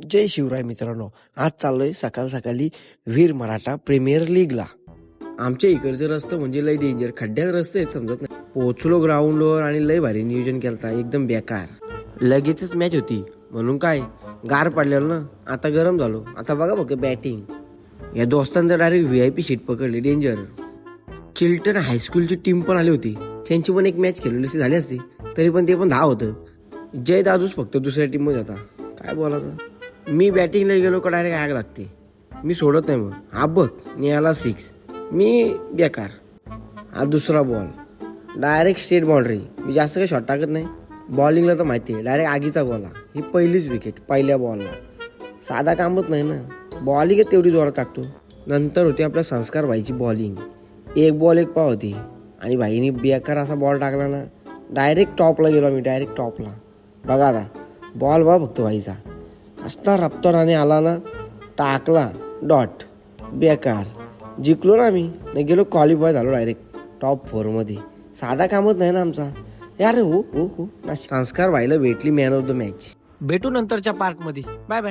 जय शिवराय मित्रांनो, आज चाललोय सकाळ सकाळी वीर मराठा प्रीमियर लीगला. आमच्या इकडचं रस्ता म्हणजे लय डेंजर, खड्ड्यात रस्ते आहेत समजत नाही. पोहोचलो ग्राउंडवर आणि लय भारी नियोजन केलता, एकदम बेकार. लगेचच मॅच होती म्हणून काय गार पडलेलं ना, आता गरम झालो. आता बघा बघ बॅटिंग, या दोस्तांचं डायरेक्ट VIP शीट पकडली, डेंजर. चिल्टन हायस्कूलची टीम पण आली होती, त्यांची पण एक मॅच खेळलेली झाली असती, तरी पण ते पण 10 होतं. जय दादूच फक्त दुसऱ्या टीम मध्ये होता. काय बोलायचं. मी बॅटिंगला गेलो का डायरेक्ट आग लागते, मी सोडत नाही. मग हा बघ निघाला 6, मी बेकार. हा दुसरा बॉल डायरेक्ट स्टेट बाउंड्री. मी जास्त काही शॉट टाकत नाही, बॉलिंगला तर माहिती आहे डायरेक्ट आगीचा गोला. ही पहिलीच विकेट पहिल्या बॉलला. साधा कामच नाही ना, बॉलिंग तेवढी जोरात टाकतो. नंतर होती आपल्या संस्कार भाईची बॉलिंग, एक बॉल एक पाव होती आणि भाईने बेकार असा बॉल टाकला ना, डायरेक्ट टॉपला गेलो मी, डायरेक्ट टॉपला. बघा आता बॉल बघा फक्त भाईचा कसला रफ्ताराने आला ना, टाकला डॉट. बेकार. जिंकलो ना आम्ही, नाही गेलो क्वालिफाय झालो डायरेक्ट टॉप 4 मध्ये. साधा कामच नाही ना आमचा यार. हो संस्कार भाईला भेटली मॅन ऑफ द मॅच. भेटू नंतरच्या पार्टमध्ये. Bye bye.